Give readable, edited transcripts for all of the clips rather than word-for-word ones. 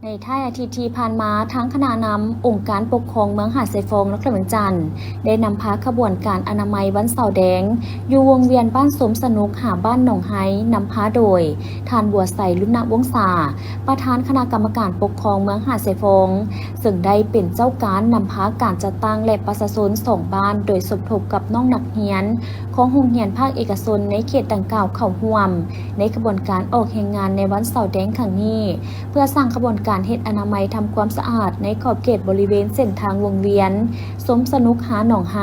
ในท้ายอาทิตย์ที่ผ่านมาทั้งคณะนำองค์การปกครองเมืองหาดทรายฟงและเมืองจันทร์ได้นำพาขบวนการอนามัยวันเสาร์แดงอยู่วงเวียนบ้านสมสนุกหาบ้านหนองไฮนำพาโดยทานบัวใสลุณวงศาประธานคณะกรรมการปกครองเมืองหาดทรายฟงซึ่งได้เป็นเจ้าการนำพาการจัดตั้งและประชาชนส่งบ้านโดยสมทบกับน้องนักเรียนของโรงเรียนภาคเอกชนในเขตดังกล่าวเข้าร่วมในขบวนการออกแห่งงานในวันเสาร์แดงครั้งนี้เพื่อสร้างขบวนการเฮ็ดอนามัยทำความสะอาดในขอบเขตบริเวณเส้นทางวงเวียนสมสนุกหาหนองไฮ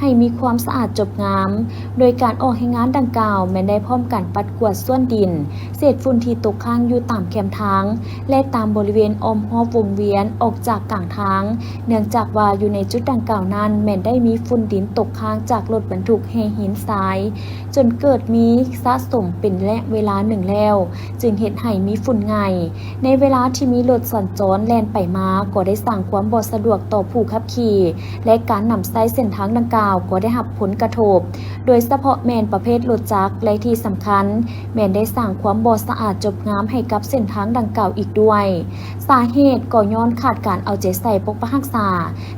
ให้มีความสะอาดจบงามโดยการออกแห่งงานดังกล่าวแม้ได้พร้อมกันปัดกวาดส่วนดินเศษฝุ่นที่ตกค้างอยู่ตามแคมทางและตามบริเวณอ้อมรอบวงเวียนออกจากกลางทางเนื่องจากว่าอยู่ในจุดดังกล่าวนั้นแม้ได้มีฝุ่นดินตกค้างจากรถบรรทุกแห่หินทรายจนเกิดมีสะสมเป็นระยะเวลาหนึ่งแล้วจึงเฮ็ดให้มีฝุ่นง่ายในเวลาที่มีรถสัญจรแล่นไปมาก็ได้สร้างความบ่สะดวกต่อผู้ขับขี่และการนำใช้เส้นทางดังกล่าวก็ได้รับผลกระทบโดยเฉพาะแม่นประเภทรถจักรและที่สำคัญแม่นได้สร้างความบ่สะอาดจบงามให้กับเส้นทางดังกล่าวอีกด้วยสาเหตุก็ย้อนขาดการเอาใจใส่ปกปักรักษา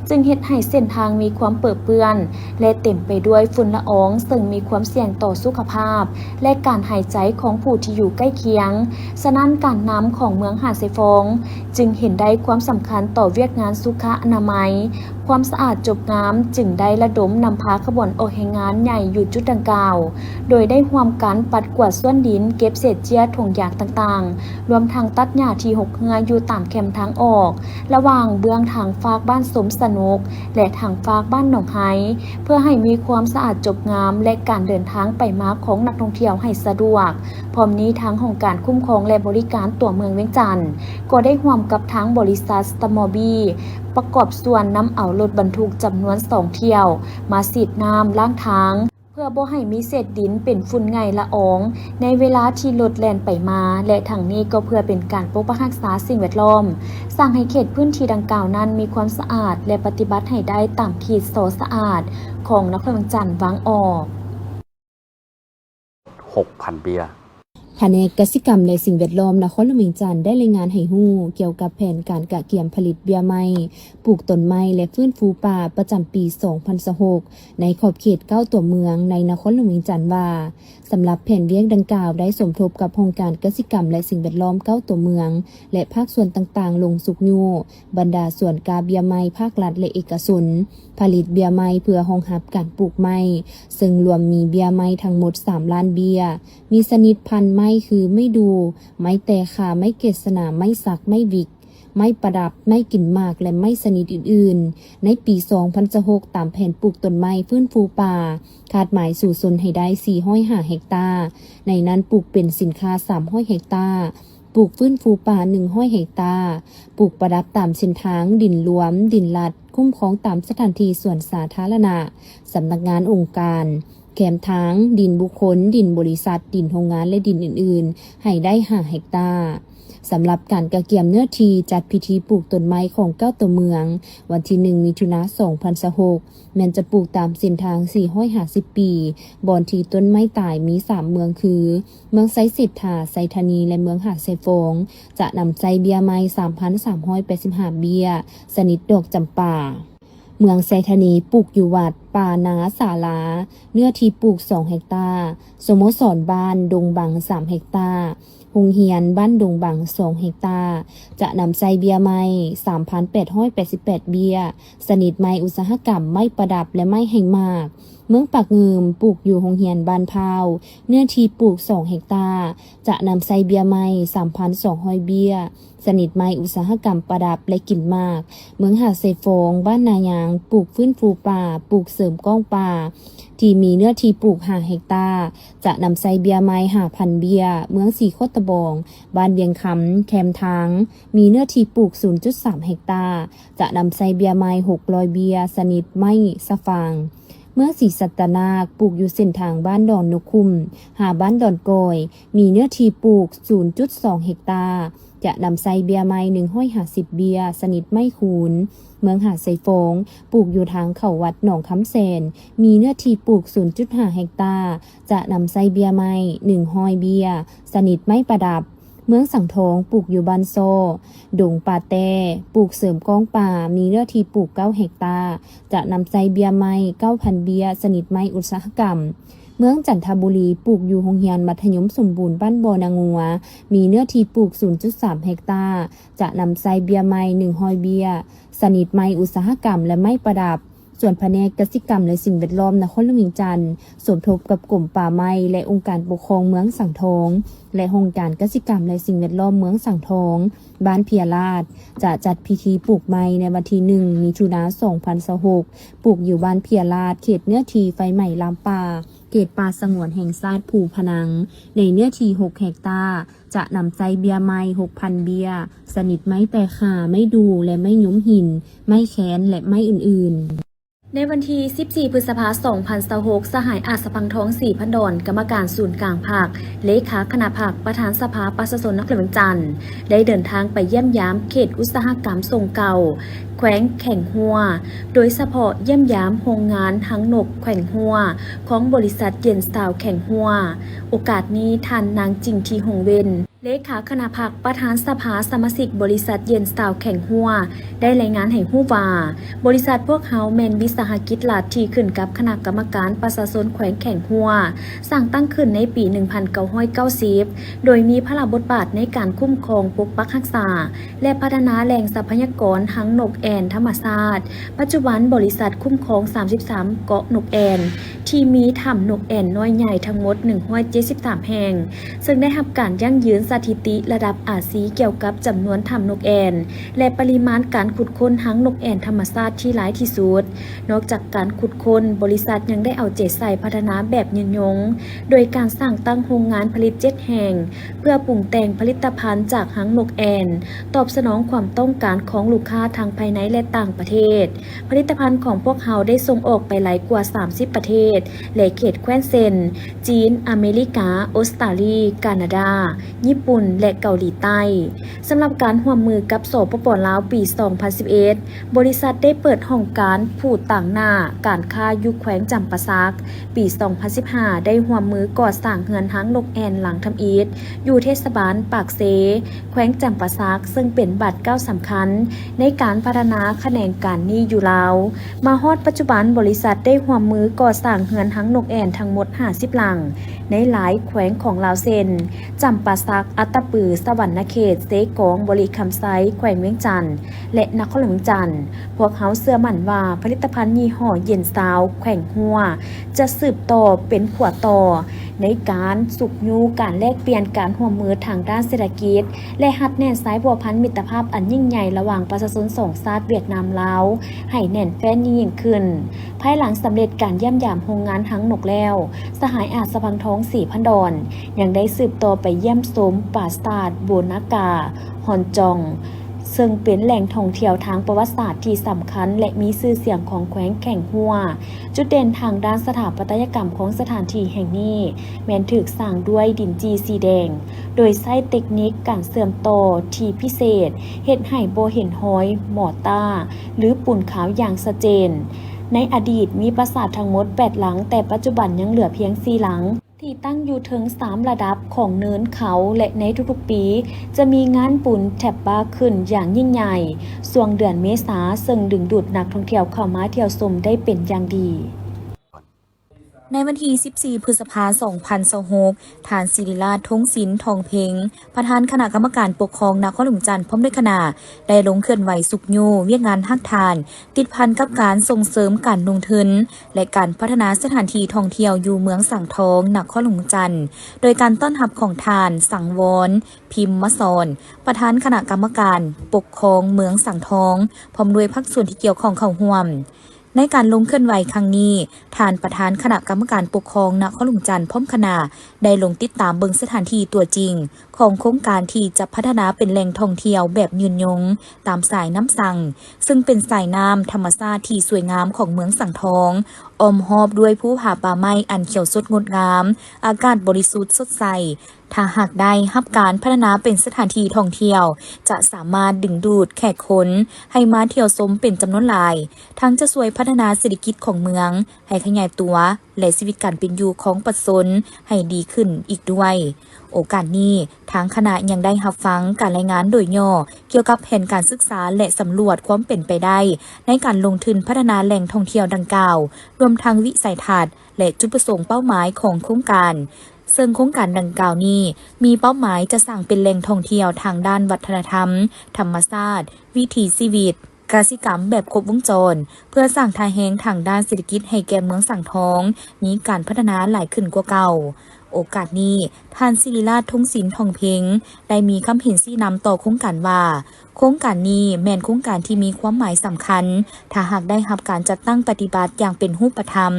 จึงเฮ็ดให้เส้นทางมีความเปื้อนเปื้อนและเต็มไปด้วยฝุ่นละอองซึ่งมีความเสี่ยงต่อสุขภาพและการหายใจของผู้ที่อยู่ใกล้เคียงฉะนั้นการนำของเมืองหาดทรายฟงจึงเห็นได้ความสำคัญต่อเวียกงานสุขอนามัยความสะอาดจบงามจึงได้ระดมนำพาขบวนออกแห่งงานใหญ่อยู่จุดดังกล่าวโดยได้ร่วมกันปัดกวาดส่วนดินเก็บเศษเจียถุงยางต่างๆรวมทั้งตัดหญ้าที่หกเหืออยู่ตามแคมทางออกระหว่างเบื้องทางฝากบ้านสมสนุกและทางฝากบ้านหนองไฮเพื่อให้มีความสะอาดจบงามและการเดินทางไปมาของนักท่องเที่ยวให้สะดวกพร้อมนี้ทางองค์การคุ้มครองและบริการตัวเมืองเวียงจันทร์ก็ได้ร่วมกับทางบริษัทสตมอบีประกอบส่วนนำเอารถบรรทุกจำนวน2เที่ยวมาฉีดน้ำล้างทางเพื่อบ่ให้มีเศษดินเป็นฝุ่นไงละอองในเวลาที่รถแล่นไปมาและทางนี้ก็เพื่อเป็นการปกปักรักษาสิ่งแวดล้อมสร้างให้เขตพื้นที่ดังกล่าวนั้นมีความสะอาดและปฏิบัติให้ได้ตามขีดโซสะอาดของนครเวียงจันทร์วางออก 6,000 เบียร์แผนกกสิกรรมและสิ่งแวดล้อมนครหลวงเวียงจันทร์ได้รายงานให้ฮู้เกี่ยวกับแผนการกะเกียมผลิตเบียร์ไม้ปลูกต้นไม้และฟื้นฟูป่าประจำปี 2026 ในขอบเขต9ตัวเมืองในนครหลวงเวียงจันทร์ว่าสำหรับแผนเวียกดังกล่าวได้สมทบกับโครงการกสิกรรมและสิ่งแวดล้อม9ตัวเมืองและภาคส่วนต่างๆลงสุกยูบรรดาส่วนกาเบียร์ไม้ภาครัฐและเอกชนผลิตเบียร์ไม้เพื่อรองรับการปลูกไม้ซึ่งรวมมีเบียร์ไม้ทั้งหมด3ล้านเบียร์มีชนิดพันธุ์ไม้คือไม่ดูไม้แต่ขาไม้เกศนาไม้สักไม้วิกไม้ประดับไม้กลิ่นหมากและไม้ชนิดอื่นๆในปี2026ตามแผนปลูกต้นไม้ฟื้นฟูป่าคาดหมายสู่ชนให้ได้405เฮกตาร์ในนั้นปลูกเป็นสินค้า300เฮกตาร์ปลูกฟื้นฟูป่า100เฮกตาร์ปลูกประดับตามเส้นทางดินหลวมดินลัดคุ้มครองตามสถานที่ส่วนสาธารณะสำนักงานองค์การแคมทางดินบุคคลดินบริษัทดินโรงงานและดินอื่นๆให้ได้5เฮกตาร์สำหรับการกะเกียมเนื้อทีจัดพิธีปลูกต้นไม้ของ9ตัวเมืองวันที่1มิถุนายน2026แม้นจะปลูกตามเส้นทาง450ปีบอนที่ต้นไม้ตายมี3เมืองคือเมืองไซสิทธาไซธานีและเมืองหาดไซฟงจะนำใจเบียร์ไม้ 3,385 เบียร์ชนิดดอกจำปาเมืองไซธานีปลูกอยู่วัดป่านาศาลาเนื้อที่ปลูก2เฮกตาร์สโมสรบ้านดงบัง3เฮกตาร์โรงเรียนบ้านดงบัง2เฮกตาร์จะนำใส่เบียร์ไม้ 3,888 เบียร์ชนิดไม้อุตสาหกรรมไม้ประดับและไม้แห้งมากเมืองปากเงิมปลูกอยู่โรงเรียนบ้านพาวเนื้อที่ปลูก2เฮกตาร์จะนำใส่เบียร์ไม้ 3,200 เบียร์ชนิดไม้อุตสาหกรรมประดับและกลิ่นมากเมืองหาดไซฟงบ้านนายางปลูกฟื้นฟูป่าปลูกเสริมก้องป่าที่มีเนื้อที่ปลูก5เฮกตาร์จะนำใส่เบียร์ไม้ 5,000 เบียร์เมืองสีโคตะบองบ้านเวียงคำแคมทางมีเนื้อที่ปลูก 0.3 เฮกตาร์จะนำใส่เบียร์ไม้600 เบียร์ชนิดไม้สะฟางเมื่อสีสัตนาคปลูกอยู่เส้นทางบ้านดอนนกคุ้มหาบ้านดอนโกยมีเนื้อที่ปลูก 0.2 เฮกตาร์จะนำใส่เบียร์ไม้150 เบียร์ชนิดไม้คูนเมืองหาดไซฟงปลูกอยู่ทางเข้าวัดหนองคำเสนมีเนื้อที่ปลูก 0.5 เฮกตาร์จะนำใส่เบียร์ไม้100 เบียร์ชนิดไม้ประดับ เมืองสังทองปลูกอยู่บ้านโซดงป่าแต้ปลูกเสริมกองป่ามีเนื้อที่ปลูก9 เฮกตาร์จะนำใจเบียร์ไม้ 9,000 เบียร์สนิทไม้อุตสาหกรรมเมืองจันทบุรีปลูกอยู่โรงเรียนมัธยมสมบูรณ์บ้านบ่อนางงัวมีเนื้อที่ปลูก 0.3 เฮกตาร์จะนำใจเบียร์ไม้100 เบียร์สนิทไม้อุตสาหกรรมและไม้ประดับส่วนแผนกกสิกรรมและสิ่งแวดล้อมนครหลวงเวียงจันทร์สมทบกับกรมป่าไม้และองค์การปกครองเมืองสังทองและองค์การกสิกรรมและสิ่งแวดล้อมเมืองสังทองบ้านเพียราชจะจัดพิธีปลูกไม้ในวันที่1 มิถุนายน 2026ปลูกอยู่บ้านเพียราชเขตเนื้อที่ไฟไหม้ลามป่าเขตป่าสงวนแห่งชาติภูพนังในเนื้อที่6 เฮกตาร์จะนำใจเบียร์ไม้ 6,000 เบียร์สนิทไม้แต่ขาไม่ดูและไม่ยุ้มหินไม้แขนและไม้อื่นๆในวันที่ 14 พฤษภาคม 2026 สหายอาสพังท้องศรีพันดอนกรรมการศูนย์กลางภาคเลขาคณะภาคประธานสภาประชาชนนครหลวงจันทร์ได้เดินทางไปเยี่ยมยามเขตอุตสาหกรรมทรงเก่าแขวงแข่งหัวโดยเฉพาะเยี่ยมยามโรงงานหังนกแข่งหัวของบริษัทเย็นสตาวแข่งหัวโอกาสนี้ท่านนางจิงทีหงเวนเลขาคณะภาคประธานสภาสมาชิกบริษัทเย็นสตาวแข่งหัวได้รายงานให้ฮู้ว่าบริษัทพวกเฮาแม่นวิสาหกิจหลักที่ขึ้นกับคณะกรรมการประชาชนแขวงแข่งหัวสร้างตั้งขึ้นในปี 1990 โดยมีพระบทบาทในการคุ้มครองปกปักรักษาและพัฒนาแหล่งทรัพยากรหังนกแอ่นธรรมชาติปัจจุบันบริษัทคุ้มครอง 33 เกาะนกแอ่นที่มีถ้ำนกแอ่นน้อยใหญ่ทั้งหมด 173 แห่งซึ่งได้รับการยั่งยืนสถิติระดับอาซีเกี่ยวกับจำนวนถ้ำนกแอ่นและปริมาณการขุดค้นหังนกแอ่นธรรมชาติที่หลายที่สุดนอกจากการขุดค้นบริษัทยังได้เอาใจใส่พัฒนาแบบยืนยงโดยการสร้างตั้งโรงงานผลิต7 แห่งเพื่อปรุงแต่งผลิตภัณฑ์จากหังนกแอ่นตอบสนองความต้องการของลูกค้าทางภายในและต่างประเทศผลิตภัณฑ์ของพวกเขาได้ส่งออกไปหลายกว่า30 ประเทศและเขตแคว้นเซนจีนอเมริกาออสเตรเลียแคนาดาญี่ปุ่นและเกาหลีใต้สำหรับการร่วมมือกับสปป.ลาวปี 2011 บริษัทได้เปิดห้องการผู้ต่างหน้าการค้ายุคแขวงจำปาสักปี 2015 ได้ร่วมมือก่อสร้างเฮือนหังนกแอ่นหลังทำอิฐอยู่เทศบาลปากเสแขวงจำปาสักซึ่งเป็นบัตรก้าวสำคัญในการพัฒนาแขนงการนี้อยู่ลาวมาฮอดปัจจุบันบริษัทได้ร่วมมือก่อสร้างเฮือนหังนกแอ่นทั้งหมด50 หลังในหลายแขวงของลาวเช่นจำปาสักอัตตปือสวรรณเขตเสกองบริคำไซแขวงเวียงจันทน์และนครหลวงจันทน์พวกเขาเชื่อมั่นว่าผลิตภัณฑ์ยี่ห้อเย็นซาวแขวงหัวจะสืบต่อเป็นขวดต่อในการสุกยูการแลกเปลี่ยนการร่วมมือทางด้านเศรษฐกิจและหัดแน่นสายบัวพันมิตรภาพอันยิ่งใหญ่ระหว่างประชาชนสองชาติเวียดนามลาวให้แน่นแฟ้นยิ่งขึ้นภายหลังสำเร็จการเยี่ยมยามโรงงานหังนกแล้วสหายอาสพังท้องศรีพันดอนยังได้สืบต่อไปเยี่ยมชมปราสาทโบนากาฮอนจองซึ่งเป็นแหล่งท่องเที่ยวทางประวัติศาสตร์ที่สำคัญและมีชื่อเสียงของแขวงแข่งหัวจุดเด่นทางด้านสถาปัตยกรรมของสถานที่แห่งนี้แม้นถูกสร้างด้วยดินจีสีแดงโดยใช้เทคนิคการเสื่อมต่อที่พิเศษเฮ็ดให้บ่เห็นหอยหมอต้าหรือปูนขาวอย่างชัดเจนในอดีตมีปราสาททั้งหมด8 หลังแต่ปัจจุบันยังเหลือเพียง4 หลังที่ตั้งอยู่ถึง3 ระดับของเนินเขาและในทุกๆปีจะมีงานบุญแถบบ้าขึ้นอย่างยิ่งใหญ่ช่วงเดือนเมษาซึ่งดึงดูดนักท่องเที่ยวเข้ามาเที่ยวชมได้เป็นอย่างดีในวันที่ 14 พฤษภาคม 2026 ท่านศิริราช ทงศิลป์ ทองเพ็งประธานคณะกรรมการปกครองนครหลวงจันทน์พร้อมด้วยคณะได้ลงเคลื่อนไหวสุขยูเวียกงานฮักทานติดพันกับการส่งเสริมการลงทุนและการพัฒนาสถานที่ท่องเที่ยวอยู่เมืองสังทองนครหลวงจันทน์โดยการต้อนรับของท่านสังวรพิมพ์มสอนประธานคณะกรรมการปกครองเมืองสังทองพร้อมด้วยภาคส่วนที่เกี่ยวข้องเข้าร่วมในการลงเคลื่อนไหวครั้งนี้ท่านประธานคณะกรรมการปกครองนครหลวงจันทน์พร้อมคณะได้ลงติดตามเบิ่งสถานที่ตัวจริงของโครงการที่จะพัฒนาเป็นแหล่งท่องเที่ยวแบบยืนยงตามสายน้ำสังซึ่งเป็นสายน้ำธรรมชาติที่สวยงามของเมืองสังทองอ้อมหอบด้วยภูผาป่าไม้อันเขียวสดงดงามอากาศบริสุทธิ์สดใส ถ้าหากได้รับการพัฒนาเป็นสถานที่ท่องเที่ยว จะสามารถดึงดูดแขกคนให้มาเที่ยวชมเป็นจำนวนหลาย ทั้งจะช่วยพัฒนาเศรษฐกิจของเมืองให้ขยายตัวและชีวิตการเป็นอยู่ของประชาชนให้ดีขึ้นอีกด้วย โอกาสนี้ทางคณะยังได้รับฟังการรายงานโดยย่อเกี่ยวกับแผนการศึกษาและสำรวจความเป็นไปได้ในการลงทุนพัฒนาแหล่งท่องเที่ยวดังกล่าวรวมทั้งวิสัยทัศน์และจุดประสงค์เป้าหมายของโครงการซึ่งโครงการดังกล่าวนี้มีเป้าหมายจะสร้างเป็นแหล่งท่องเที่ยวทางด้านวัฒนธรรมธรรมชาติวิถีชีวิตกสิกรรมแบบครบวงจรเพื่อสร้างทางแหงทางด้านเศรษฐกิจให้แก่เมืองสังทองมีการพัฒนาหลายขึ้นกว่าเก่าโอกาสนี้ท่านศิริราชทุ่งศิลป์ทองเพ็งได้มีคำเห็นชี้นำต่อโครงการว่าโครงการนี้แม่นโครงการที่มีความหมายสำคัญถ้าหากได้รับการจัดตั้งปฏิบัติอย่างเป็นรูปธรรม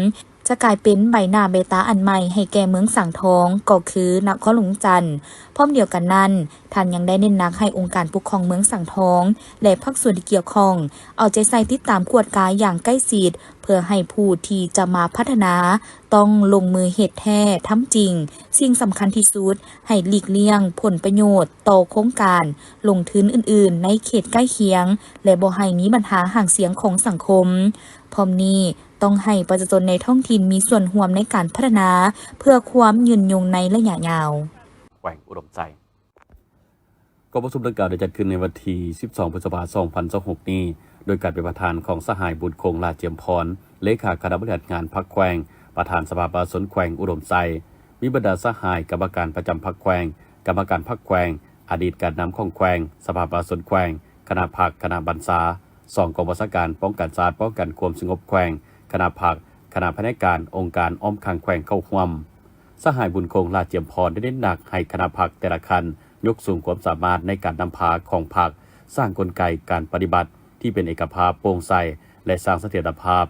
จะกลายเป็นใบหน้าเบตาอันใหม่ให้แก่เมืองสังทองก็คือนครหลวงจันทร์พร้อมเดียวกันนั้นท่านยังได้เน้นหนักให้องค์การปกครองเมืองสังทองและภาคส่วนที่เกี่ยวข้องเอาใจใส่ติดตามกวดกายอย่างใกล้ชิดเพื่อให้ผู้ที่จะมาพัฒนาต้องลงมือเหตุแท้ทำจริงสิ่งสำคัญที่สุดให้หลีกเลี่ยงผลประโยชน์ต่อโครงการลงทุนอื่นๆในเขตใกล้เคียงและบ่ให้มีปัญหาห่างเสียงของสังคมพร้อมนี้ต้องให้ประชาชนในท้องถิ่นมีส่วนร่วมในการพัฒนาเพื่อความยืนยงในระยะยาวแขวงอุดมใจกองประชุมดังกล่าวได้จัดขึ้นในวันที่ 12 พฤษภาคม 2026 นี้โดยการเป็นประธานของสหายบุญคงลาเจียมพรเลขาคณะบริหารงานพรรคแขวงประธานสภาประชาชนแขวงอุดมใจมีบรรดาสหายกรรมการประจำพรรคแขวงกรรมการพรรคแขวงอดีตการนำของแขวงสภาประชาชนแขวงคณะพรรคคณะบรรษา2กองบัญชาการป้องกันศาสตร์ป้องกันความสงบแขวงคณะพรรคคณะพนักงานองค์การอ้อมข้างแขวงเข้าร่วมสหายบุญคงลาเจียมพรได้เน้นหนักให้คณะพรรคแต่ละคันยกสูงความสามารถในการนำพาของพรรคสร้างกลไกการปฏิบัติที่เป็นเอกภาพโปร่งใสและสร้างเสถียรภาพ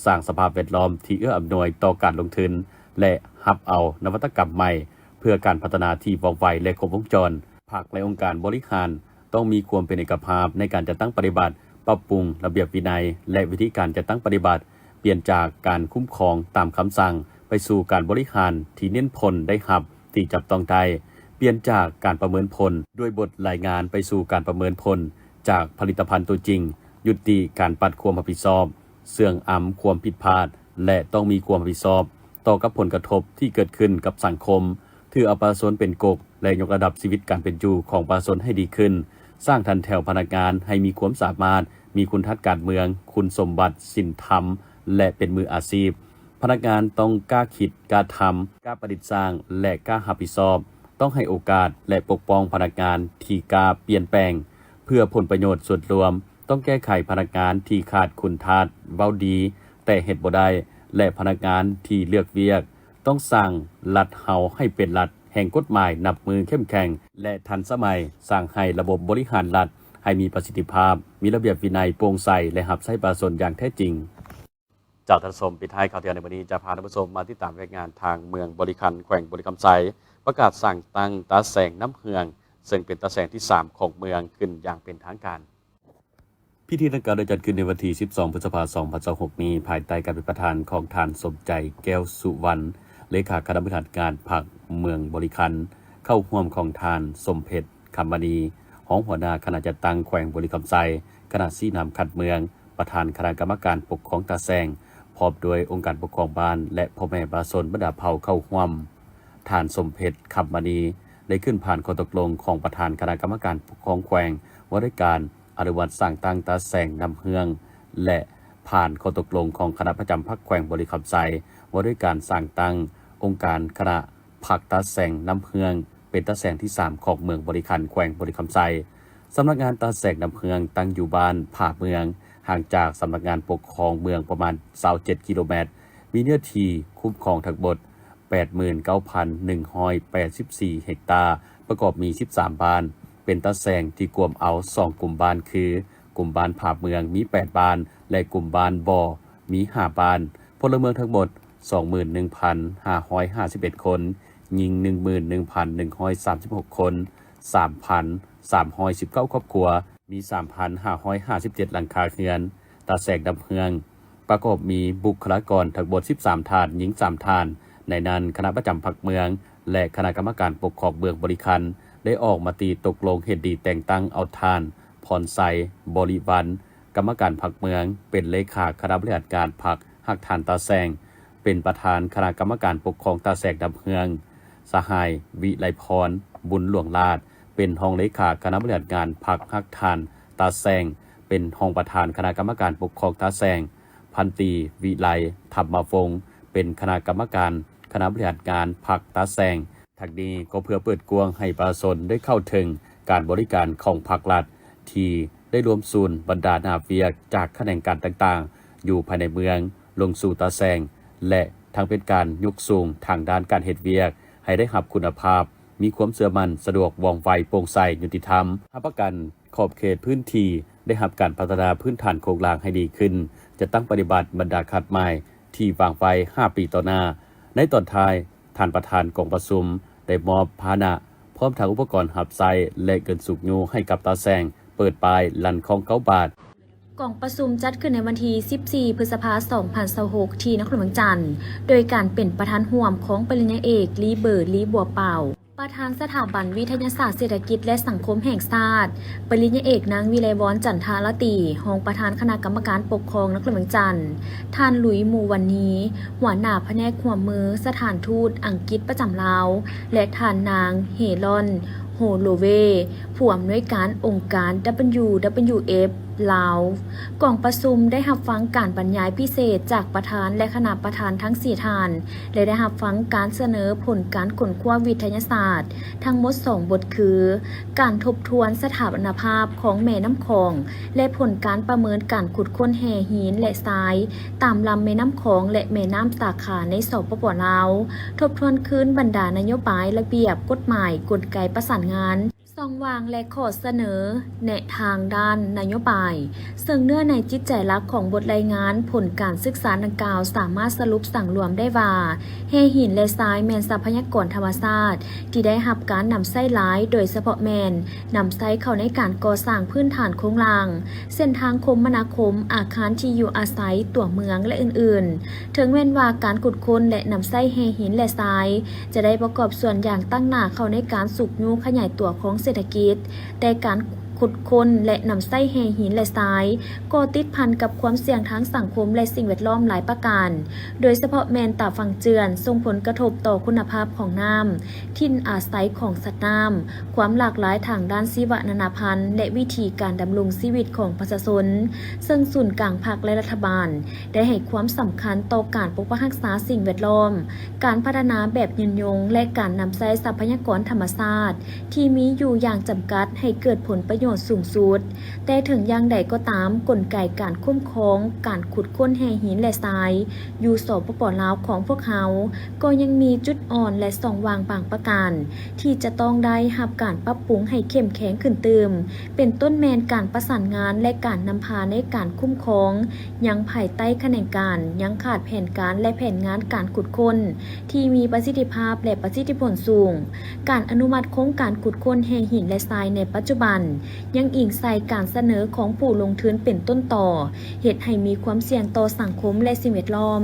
สร้างสภาพแวดล้อมที่เอื้ออำนวยต่อการลงทุนและรับเอานวัตกรรมใหม่เพื่อการพัฒนาที่ว่องไวและครบวงจรพรรคและองค์การบริหารต้องมีความเป็นเอกภาพในการจัดตั้งปฏิบัติปรับปรุงระเบียบวินัยและวิธีการจัดตั้งปฏิบัติเปลี่ยนจากการคุ้มครองตามคำสั่งไปสู่การบริหารที่เน้นผลได้รับที่จับต้องได้เปลี่ยนจากการประเมินผลด้วยบทรายงานไปสู่การประเมินผลจากผลิตภัณฑ์ตัวจริงยุติการปัดความรับผิดชอบเสื่องอ้ำความผิดพลาดและต้องมีความรับผิดชอบต่อกับผลกระทบที่เกิดขึ้นกับสังคมถือเอาประชาชนเป็นกบและยกระดับชีวิตการเป็นอยู่ของประชาชนให้ดีขึ้นสร้างทันแถวพนักงานให้มีความสามารถมีคุณทัศน์การเมืองคุณสมบัติศีลธรรมและเป็นมืออาชีพพนักงานต้องกล้าคิดกล้าทำกล้าประดิษฐ์สร้างและกล้ารับผิดชอบต้องให้โอกาสและปกป้องพนักงานที่กล้าเปลี่ยนแปลงเพื่อผลประโยชน์ส่วนรวมต้องแก้ไขพนักงานที่ขาดคุณทัศน์เว้าดีแต่เฮ็ดบ่ได้และพนักงานที่เลือกเวียกต้องสร้างรัฐเฮาให้เป็นรัฐแห่งกฎหมายนับมือเข้มแข็งและทันสมัยสร้างให้ระบบบริหารรัฐให้มีประสิทธิภาพมีระเบียบวินัยโปร่งใสและรับใช้ประชาชนอย่างแท้จริงจากท่านผู้ชมปิดท้ายข่าวเที่ยงในวันนี้จะพาท่านผู้ชมมาติดตามรายงานทางเมืองบริคันแขวงบริคำไซประกาศสั่งตั้งตาแสงน้ำเฮืองซึ่งเป็นตาแสงที่3ของเมืองขึ้นอย่างเป็นทางการพิธีดังกล่าวได้จัดขึ้นในวันที่ 12 พฤษภาคม 2026 นี้ภายใต้การเป็นประธานของท่านสมใจแก้วสุวรรณเลขาคณะบริหารการพรรคเมืองบริคันเข้าร่วมของท่านสมเพชรคำมณีหองหัวหน้าคณะจัดตั้งแขวงบริคำไซคณะชี้นำคัดเมืองประธานคณะกรรมการปกครองตาแสงพร้อมโดยองค์การปกครองบ้านและพ่อแม่ประชาชนบรรดาเผ่าเข้าร่วมท่านสมเพชรคำมณีได้ขึ้นผ่านข้อตกลงของประธานคณะกรรมการปกครองแขวงว่าด้วยการอนุมัติสั่งตั้งตาแสงนำเฮืองและผ่านข้อตกลงของคณะประจำพรรคแขวงบริคำไซว่าด้วยการสั่งตั้งองค์การคณะพรรคตาแสงนำเฮืองเป็นตาแสงที่3ของเมืองบริคันแขวงบริคำไซสำนักงานตาแสงนำเฮืองตั้งอยู่บ้านผาเมืองห่างจากสำนักงานปกครองเมืองประมาณ27กิโลเมตรมีเนื้อที่คุ้มครองทั้งหมด 89,184 เฮกตาร์ประกอบมี13บ้านเป็นตาแสงที่กลุ่มเอา2กลุ่มบ้านคือกลุ่มบ้านผาเมืองมี8บ้านและกลุ่มบ้านบ่อมี5บ้านพลเมืองทั้งหมด 21,551 คนหญิง 11,136 คน 3,319 ครอบครัวมี 3,557 หลังคาเรือนตาแสงนำเฮืองประกอบมีบุคลากรทั้งหมด13ท่านหญิง3ท่านในนั้นคณะประจำพรรคเมือง และคณะกรรมการปกครองเมืองบริคันได้ออกมาตีตกลงเฮ็ดดีแต่งตั้งเอาทานพรไซบริวันกรรมการพรรคเมืองเป็นเลขาคณะบริหารการพรรคฮักทานตาแซงเป็นประธานคณะกรรมการปกครองตาแซงดำเฮืองสหายวิไลพรบุญหลวงลาดเป็นรองเลขาคณะบริหารงานพรรคฮักทานตาแซงเป็นรองประธานคณะกรรมการปกครองตาแซงพันตรีวิไลธรรมวงศ์เป็นคณะกรรมการคณะบริหารงานพรรคตาแซงทั้งนี้ก็เพื่อเปิดกว้างให้ประชาชนได้เข้าถึงการบริการของภาครัฐที่ได้รวมศูนย์บรรดานาเวียกจากแขนงการต่างๆอยู่ภายในเมืองลงสู่ตาแซงและทั้งเป็นการยกสูงทางด้านการเฮ็ดเวียกให้ได้รับคุณภาพมีความเชื่อมั่นสะดวกว่องไวโปร่งใสยุติธรรมรับประกันขอบเขตพื้นที่ได้รับการพัฒนาพื้นฐานโครงสร้างให้ดีขึ้นจะตั้งปฏิบัติบรรดาคัดหมายที่วางไว้5 ปีต่อหน้าในตอนท้ายท่านประธานกองประชุมได้มอบพาหนะพร้อมทั้งอุปกรณ์หับไซและเกินสุกยูให้กับตาแซงเปิดปลายลั่นของ9 บาทกองประชุมจัดขึ้นในวันที่ 14 พฤษภาคม 2026 ที่นครหลวงจันทร์โดยการเป็นประธานร่วมของปริญญาเอกลีเบิร์ดลีบัวเป่าประธานสถาบันวิทยาศาสตร์เศรษฐกิจและสังคมแห่งชาติปริญญาเอกนางวิไลวรจันทารตีรองประธานคณะกรรมการปกครองนครหลวงจันทร์ท่านหลุยส์มูวันนี้หัวหน้าแผนกหัวมือสถานทูตอังกฤษประจำลาวและท่านนางเฮลอนโฮโลเวผู้อำนวยการองค์การ WWF ลาวกองประชุมได้รับฟังการบรรยายพิเศษจากประธานและคณะประธานทั้ง4ท่านและได้รับฟังการเสนอผลการค้นคว้าวิทยาศาสตร์ทั้งหมด2 บทคือการทบทวนสถาปนภาพของแม่น้ำคองและผลการประเมินการขุดค้นแห่หินและทรายตามลำแม่น้ำคองและแม่น้ำสาขาในสปป.ลาวทบทวนคืนบรรดานโยบายระเบียบกฎหมายกลไกประสานงานส่องวางและข้อเสนอแนะทางด้านนโยบายซึ่งเนื้อในจิตใจรักของบทรายงานผลการศึกษาดังกล่าวสามารถสรุปสั่งรวมได้ว่าแห่หินและทรายแมนทรัพยากรธรรมชาติที่ได้รับการนำใช้หลายโดยเฉพาะแมนนำใช้เข้าในการก่อสร้างพื้นฐานโครงสร้างเส้นทางคมนาคมอาคารที่อยู่อาศัยตัวเมืองและอื่นๆถึงแม้ว่าการขุดค้นและนำใช้แห่หินและทรายจะได้ประกอบส่วนอย่างตั้งหน้าเข้าในการสุกยูขยายตัวของเศรษฐกิจแต่การขุดค้นและนำไส้แห่หินและทรายก็ติดพันกับความเสี่ยงทางสังคมและสิ่งแวดล้อมหลายประการโดยเฉพาะแมนตาฝั่งเจือนส่งผลกระทบต่อคุณภาพของน้ำถิ่นอาศัยของสัตว์น้ำความหลากหลายทางด้านชีวนานาพันธุ์และวิธีการดำรงชีวิตของประชาชนซึ่งศูนย์กลางภาคและรัฐบาลได้ให้ความสำคัญต่อการปกป้องรักษาสิ่งแวดล้อมการพัฒนาแบบยืนยงและการนำใช้ทรัพยากรธรรมชาติที่มีอยู่อย่างจำกัดให้เกิดผลประโยชน์สูงสุดแต่ถึงอย่างใดก็ตามกลไกการคุ้มครองการขุดค้นแห่หินและทรายอยู่สปป.ลาวของพวกเขาก็ยังมีจุดอ่อนและส่องวางบางประการที่จะต้องได้รับการปรับปรุงให้เข้มแข็งขึ้นเติมเป็นต้นแมนการประสานงานและการนำพาในการคุ้มครองยังภายใต้แขนงการยังขาดแผนการและแผนงานการขุดค้นที่มีประสิทธิภาพและประสิทธิผลสูงการอนุมัติโครงการขุดค้นแห่หินและทรายในปัจจุบันยังอิงใส่การเสนอของผู้ลงทุนเป็นต้นต่อเหตุให้มีความเสี่ยงต่อสังคมและสิ่งแวดล้อม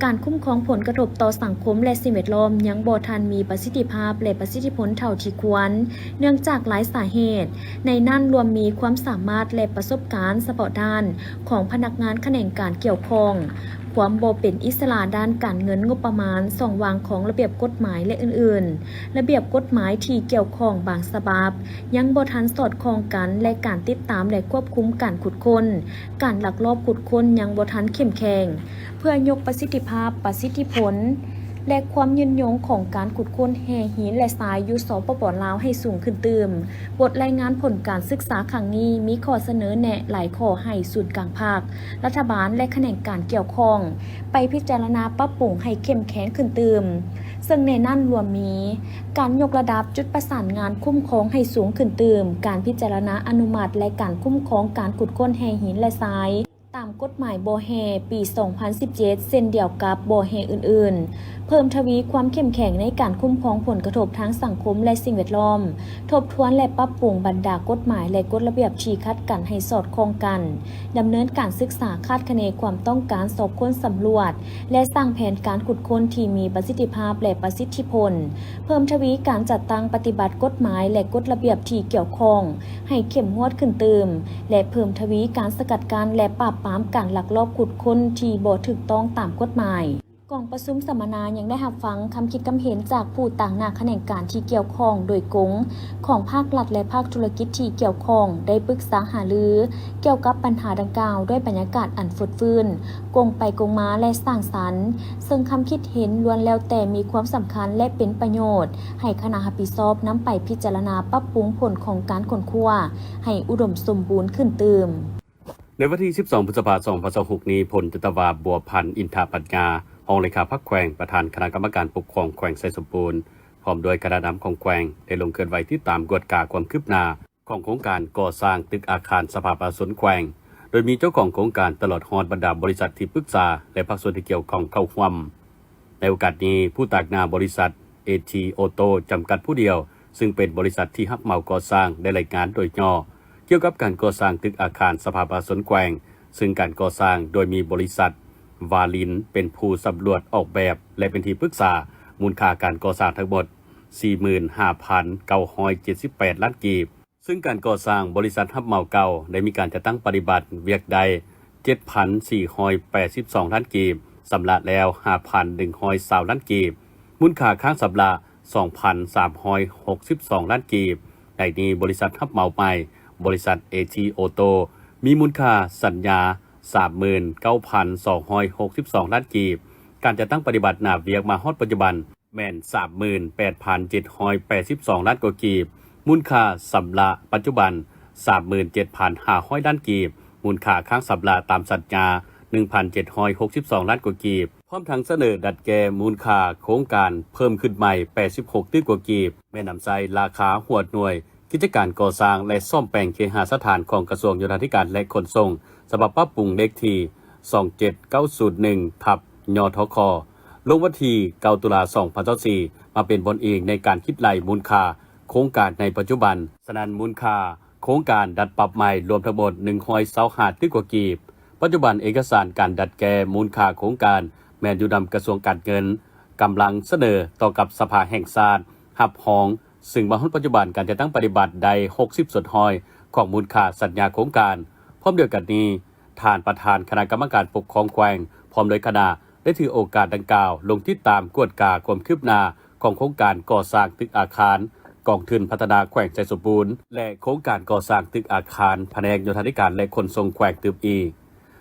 การคุ้มครองผลกระทบต่อสังคมและสิ่งแวดล้อมยังบ่ทันมีประสิทธิภาพและประสิทธิผลเท่าที่ควรเนื่องจากหลายสาเหตุในนั้นรวมมีความสามารถและประสบการณ์เฉพาะด้านของพนักงานแขนงการเกี่ยวข้องความบ่เป็นอิสระด้านการเงินงบประมาณส่องวางของระเบียบกฎหมายและอื่นๆระเบียบกฎหมายที่เกี่ยวข้องบางฉบับยังบ่ทันสอดคล้องกันและการติดตามและควบคุมการขุดค้นการลักลอบขุดค้นยังบ่ทันเข้มแข็งเพื่อยกประสิทธิภาพประสิทธิผลและความยืนยงของการขุดค้นแห่หินและทรายอยู่สปป.ลาวให้สูงขึ้นเติมบทรายงานผลการศึกษาครั้งนี้มีข้อเสนอแนะหลายข้อให้ศูนย์กลางภาครัฐบาลและแขนงการเกี่ยวข้องไปพิจารณาปรับปรุงให้เข้มแข็งขึ้นเติมซึ่งในนั้นรวมมีการยกระดับจุดประสานงานคุ้มครองให้สูงขึ้นเติมการพิจารณาอนุมัติและการคุ้มครองการขุดค้นแห่หินและทราย ตามกฎหมายโบเฮปี 2017 เช่นเดียวกับโบเฮอื่นๆ เพิ่มทวีความเข้มแข็งในการคุ้มครองผลกระทบทางสังคมและสิ่งแวดล้อม ทบทวนและปรับปรุงบรรดากฎหมายและกฎระเบียบที่ขัดกันให้สอดคล้องกัน ดำเนินการศึกษาคาดคะเนความต้องการสอบค้นสำรวจ และสร้างแผนการขุดค้นที่มีประสิทธิภาพและประสิทธิผล เพิ่มทวีการจัดตั้งปฏิบัติกฎหมายและกฎระเบียบที่เกี่ยวข้อง ให้เข้มงวดขึ้นเติม และเพิ่มทวีการสกัดกั้นและปราบปรามการลักลอบขุดค้นที่บ่ถูกต้องตามกฎหมายกองประชุมสัมมนายังได้รับฟังคำคิดคำเห็นจากผู้ต่างหน้าแขนงการที่เกี่ยวข้องโดยกงของภาครัฐและภาคธุรกิจที่เกี่ยวข้องได้ปรึกษาหารือเกี่ยวกับปัญหาดังกล่าวด้วยบรรยากาศอันฟดฟื้นกงไปกงมาและสร้างสรรค์ซึ่งคำคิดเห็นล้วนแล้วแต่มีความสำคัญและเป็นประโยชน์ให้คณะรับผิดชอบนำไปพิจารณาปรับปรุงผลของการค้นคว้าให้อุดมสมบูรณ์ขึ้นเติมในวันที่ 12 พฤษภาคม 2026 นี้พลจัตวาบัวพันธ์อินทาปัญญารองเลขาพรรคแขวงประธานคณะกรรมการปกครองแขวงไซสมบูรณ์พร้อมด้วยคณะนำของแขวงได้ลงเคลื่อนไหวที่ตามกฎกาความคืบหน้าของโครงการก่อสร้างตึกอาคารสภาประชาชนแขวงโดยมีเจ้าของโครงการตลอดฮอดบรรดาบริษัทที่ปรึกษาและภาคส่วนที่เกี่ยวข้องเข้าร่วมในโอกาสนี้ผู้ตากหน้าบริษัท AT Auto จำกัดผู้เดียวซึ่งเป็นบริษัทที่รับเหมาก่อสร้างได้รายงานโดยย่อเกี่ยวกับการก่อสร้างตึกอาคารสภาประชาชนแขวงซึ่งการก่อสร้างโดยมีบริษัทวาลินเป็นผู้สำรวจออกแบบและเป็นที่ปรึกษามูลค่าการก่อสร้างทั้งหมด 45,978 ล้านกีบซึ่งการก่อสร้างบริษัทรับเหมาเก่าได้มีการจัดตั้งปฏิบัติเวียกใด 7,482 ล้านกีบสำระแล้ว 5,120 ล้านกีบมูลค่าค้างสำระ 2,362 ล้านกีบในนี้บริษัทรับเหมาใหม่บริษัท AT Auto มีมูลค่าสัญญา39,262 ล้านกีบการจัดตั้งปฏิบัติหน้าเวียกมาฮอดปัจจุบันแม่น 38,782 ล้านกว่ากีบมูลค่าสำระปัจจุบัน 37,500 ล้านกีบมูลค่าค้างสำระตามสัญญา 1,762 ล้านกว่ากีบพร้อมทั้งเสนอดัดแก้มูลค่าโครงการเพิ่มขึ้นใหม่ 86 ตื้อกว่ากีบแม่นำใจราคาหัวหน่วยกิจการก่อสร้างและซ่อมแปลงเคหสถานของกระทรวงโยธาธิการและขนส่งฉบับปรับปรุงเลขที่ 27901 ยทค. ลงวันที่ 9 ตุลาคม 2024มาเป็นบนเองในการคิดไล่มูลค่าโครงการในปัจจุบันสนันมูลค่าโครงการดัดปรับใหม่รวมทั้งหมด125ตื้อกว่ากีบปัจจุบันเอกสารการดัดแก้มูลค่าโครงการแม่นอยู่นำกระทรวงการเงินกำลังเสนอต่อกับสภาแห่งชาติหับห้องซึ่งมาฮอดปัจจุบันการจะตั้งปฏิบัติได้60 ส่วนห้อยของมูลค่าสัญญาโครงการพร้อมเดียวกันนี้ท่านประธานคณะกรรมการปกครองแขวงพร้อมโดยคณะได้ถือโอกาสดังกล่าวลงติดตามกวดกาความคืบหน้าของโครงการก่อสร้างตึกอาคารกองทุนพัฒนาแขวงไซสมบูรณ์และโครงการก่อสร้างตึกอาคารแผนกโยธาธิการและขนส่งแขวงตึกอี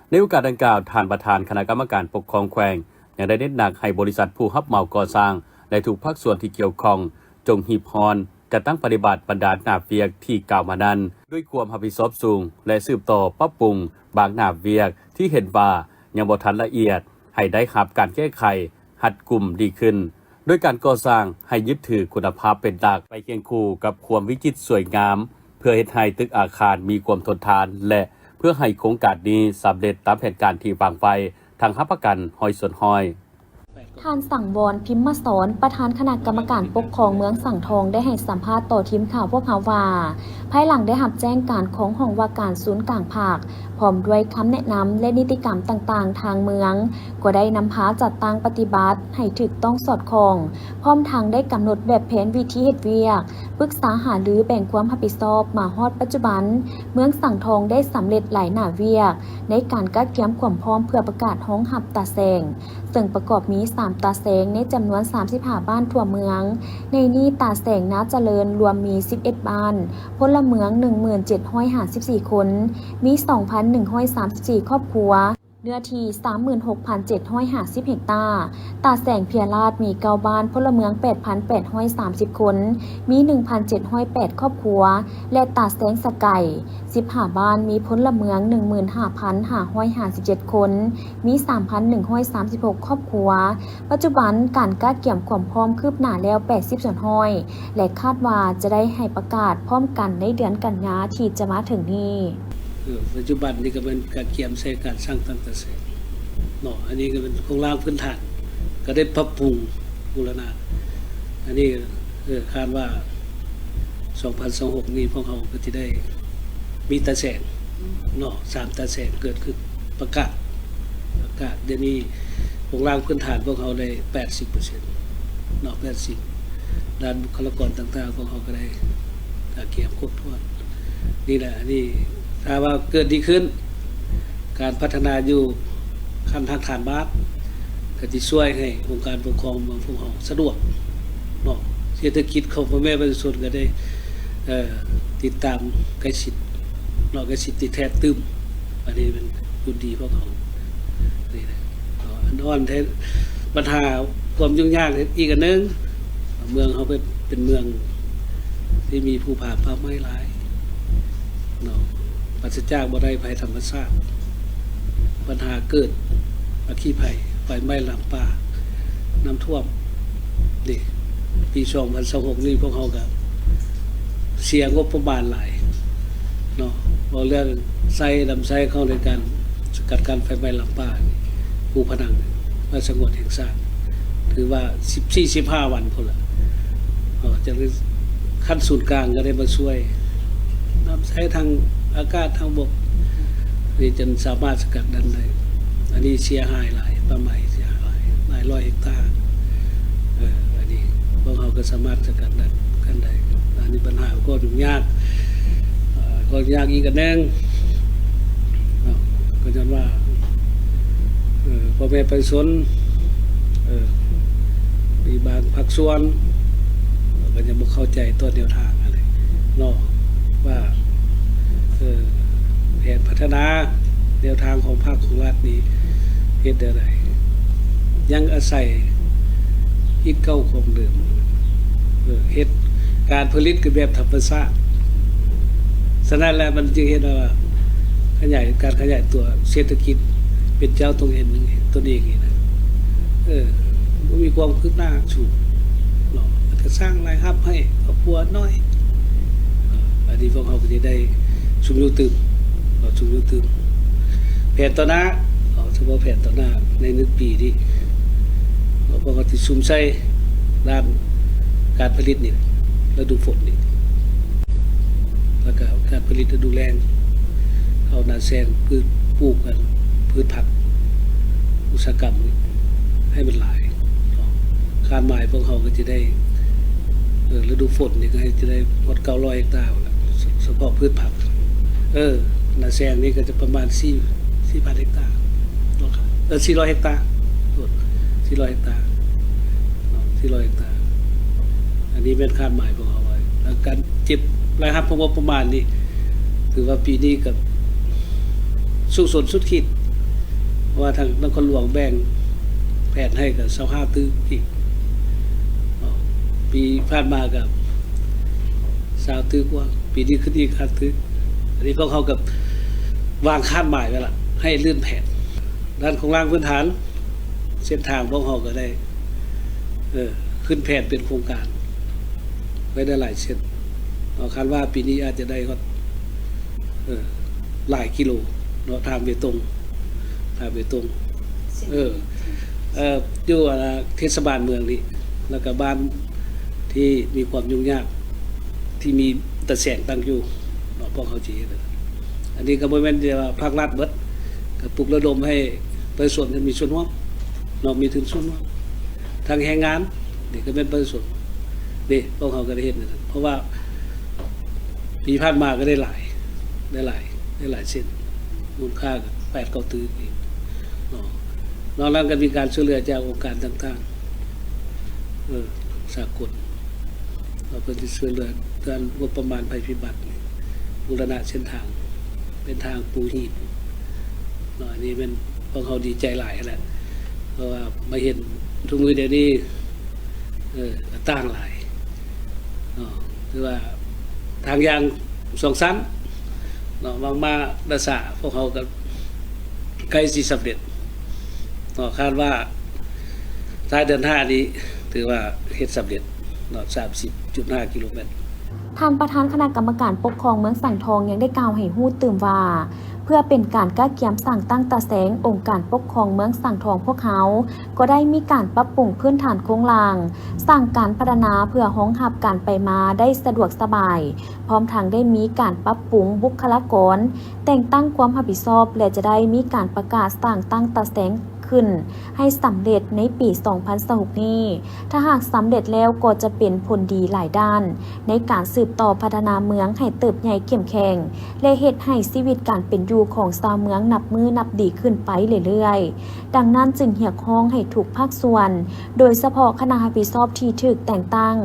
ในโอกาสดังกล่าวท่านประธานคณะกรรมการปกครองแขวงยังได้เน้นหนักให้บริษัทผู้รับเหมาก่อสร้างและทุกภาคส่วนที่เกี่ยวข้องจงหีบฮอนจะตั้งปฏิบัติบรรดาหน้าเวียกที่กล่าวมานั้นด้วยความรับผิดชอบสูงและสืบต่อปรับปรุงบางหน้าเวียกที่เห็นว่ายังบ่ทันละเอียดให้ได้รับการแก้ไขหัดกลุ่มดีขึ้นโดยการก่อสร้างให้ยึดถือคุณภาพเป็นหลักไปเคียงคู่กับความวิจิตรสวยงามเพื่อเฮ็ดให้ตึกอาคารมีความทนทานและเพื่อให้โครงการนี้สำเร็จตามแผนการที่วางไว้ทางรับประกันห้อยส่วนห้อยท่านสั่งวอนพิมพ์มาสอนประธานคณะกรรมการปกครองเมืองสังทองได้ให้สัมภาษณ์ต่อทีมข่าวพวกเขาว่าภายหลังได้รับแจ้งการของห้องว่าการศูนย์กลางภาคพร้อมด้วยคำแนะนำและนิติกรรมต่างๆทางเมืองก็ได้นำพาจัดตั้งปฏิบัติให้ถูกต้องสอดคล้องพร้อมทางได้กำหนดแบบแผนวิธีเฮ็ดเวียกปรึกษาหารือแบ่งความรับผิดชอบมาฮอดปัจจุบันเมืองสังทองได้สำเร็จหลายหน้าเวียกในการกักเก็บความพร้อมเพื่อประกาศห้องหับตาแสงซึ่งประกอบมี3ตาแสงในจำนวน35บ้านทั่วเมืองในนี้ตาแสงนาเจริญรวมมี11บ้านพลเมือง 1754 คนมี 2,134 ครอบครัวเนื้อที่ 36,750 เฮกตาร์ตาแสงเพียราชมี9บ้านพลเมือง 8,830 คนมี 1,708 ครอบครัวและตาแสงสะไก่15บ้านมีพลเมือง 15,557 คนมี 3,136 ครอบครัวปัจจุบันการกักเก็บความพร้อมคืบหน้าแล้ว80 ส่วนห้อยและคาดว่าจะได้ให้ประกาศพร้อมกันในเดือนกันยายนที่จะมาถึงนี้ ปัจจุบันนี่ก็เป็นการเกี่ยมใช้การสร้างตั้งแต่เสร็จเนาะอันนี้ก็เป็นโครงร่างพื้นฐานก็ได้ปรับปรุงบูรณะอันนี้คาดว่า2026นี้พวกเขาก็จะได้มีตาแสงเนาะ3ตาแสงเกิดขึ้นประกาศเดี๋ยวนี้โครงร่างพื้นฐานพวกเขาได้ 80% เนาะ80ด้านบุคลากรต่างๆพวกเขาก็ได้เกี่ยมครบถ้วนนี่แหละนี่ถ้าว่าเกิดดีขึ้นการพัฒนาอยู่ขั้นทางฐานบ้านก็จะช่วยให้องค์การปกครองเมืองพวกเราสะดวกเนาะเศรษฐกิจของพ่อแม่ประชาชนก็ได้ติดตามใกล้ชิดเนาะใกล้ชิดที่แท้ตึมอันนี้เป็นจุดดีพวกเขานี่แหละอันอ่อนแท้ปัญหาความยุ่งยากอีกอันนึงเมืองเขาเป็นเมืองที่มีภูผาป่าไม้หลายเนาะปราศจากบ่ได้ภัยธรรมชาติปัญหาเกิดอัคคีภัยไฟไหม้ลามป่าน้ำท่วมนี่ปี2026นี้พวกเขาก็เสียงบประมาณหลายเนาะบ่เรื่องใส่ลำไส้เข้าในการสกัดกั้นไฟไหม้ลามป่าภูผนังว่าสงวนแห่งชาติถือว่า14-15 วันพุ่นล่ะจะขั้นศูนย์กลางก็ได้มาช่วยน้ำใช้ทางอากาศทางบกนี่จนสามารถสกัดดันได้อันนี้เสียหายหลายป่าไม้เสียหายหลายร้อยเฮกตาร์อันนี้พวกเขาก็สามารถสกัดดันกันได้อันนี้ปัญหาก็ยุ่งยากก็ยากอีกอันนึงก็จะว่าพ่อแม่ไปสนมีบางภาคส่วนก็จะบ่เข้าใจตัวแนวทางอะไรเนาะว่าแผนพัฒนาแนวทางของภาคของรัฐนี้เฮ็ดได้ยังอาศัยอีกเก่าของเดิมเฮ็ดการผลิตกับแบบธรรมชาติฉะนั้นแล้วมันจึงเห็นว่าการขยายตัวเศรษฐกิจเป็นเจ้าตรงเห็นหนึ่งตัวเองนี่นะมันมีความคืบหน้าสูงเนาะก็สร้างรายรับให้ครอบครัวน้อยอันนี้พวกเขาก็จะได้ชุมนุมตื่นแผนต่อหน้าเฉพาะแผนต่อหน้าใน1 ปีที่พวกเขาที่ซุ่มใส่ด้านการผลิตนี่ฤดูฝนนี่แล้วก็การผลิตฤดูแล้งเอานาแซงพืชปลูกกันพืชผักอุตสาหกรรมให้มันหลายคาดหมายพวกเขาก็จะได้ฤดูฝนนี่ก็จะได้หมด900 เฮกตาร์แล้วเฉพาะพืชผักนาแซงนี่ก็จะประมาณ4,000 เฮกตาร์เนาะครับ400 เฮกตาร์400 เฮกตาร์400 เฮกตาร์อันนี้เป็นคาดหมายพวกเขาไว้แล้วการเจ็บรายรับของงบประมาณนี่ถือว่าปีนี้กับสู้สนสุดขีดเพราะว่าทางนครหลวงแบ่งแผนให้กับ25 ตื้อปีผ่านมากับ20 ตื้อกว่าปีนี้ขึ้นอีก5 ตื้ออันนี้พวกเขากับวางคาดหมายไว้ละให้ลื่นแผนด้านของร่างพื้นฐานเส้นทางพวกเขาก็ได้ขึ้นแผนเป็นโครงการไว้ได้หลายเส้นคาดว่าปีนี้อาจจะได้ก็หลายกิโลเนาะทางเบตงอยู่เทศบาลเมืองนี้แล้วก็บ้านที่มีความยุ่งยากที่มีตะแสงตั้งอยู่เนาะพวกเขาจีอันนี้ก็บ่แม่นว่าภาครัฐเบิดก็ปลุกระดมให้ประชาชนมีส่วนร่วมเนาะมีถึงส่วนร่วมทางแรงงานนี่ก็เป็นประชาชนนี่พวกเขาก็ได้เห็นนะครับเพราะว่าปีผ่านมาก็ได้หลายเส้นมูลค่ากับ8-9 ตื้ออีกเนาะนอกนั้นก็มีการช่วยเหลือจากองค์การต่างๆสากลเราเป็นที่ช่วยเหลือการงบประมาณภัยพิบัติบูรณะเส้นทางเป็นทางปูหินเนาะอันนี้เป็นพวกเขาดีใจหลายแหละเพราะว่ามาเห็นทุกมือเดี๋ยวนี้ต่างหลายคือว่าทางยาง2 ชั้นเนาะบางมาดาษาพวกเขาก็ใกล้สิสำเร็จเนาะคาดว่าท้ายเดือน5นี้ถือว่าเฮ็ดสำเร็จเนาะ30.5 กิโลเมตร ท่านประธานคณะกรรมการปกครองเมืองสังทองยังได้กล่าวให้ฮู้ตื่มว่าเพื่อเป็นการก้าเกียมสั่งตั้งตาแสงองค์การปกครองเมืองสังทองพวกเขาก็ได้มีการปรับปรุงพื้นฐานโครงล่างสร้างการพัฒนาเพื่อรองรับการไปมาได้สะดวกสบายพร้อมทางได้มีการปรับปรุงบุคลากรแต่งตั้งความรับผิดชอบและจะได้มีการประกาศสร้างตั้งตาแสงขึ้นให้สำเร็จในปี 2026 นี้ถ้าหากสำเร็จแล้วก็จะเป็นผลดีหลายด้านในการสืบต่อพัฒนาเมืองให้เติบใหญ่เข้มแข็งและเฮ็ดให้ชีวิตการเป็นอยู่ของชาวเมืองนับมือนับดีขึ้นไปเรื่อยๆดังนั้นจึงเรียกร้องให้ทุกภาคส่วนโดยเฉพาะคณะรับผิดชอบที่ถูกแต่งตั้ง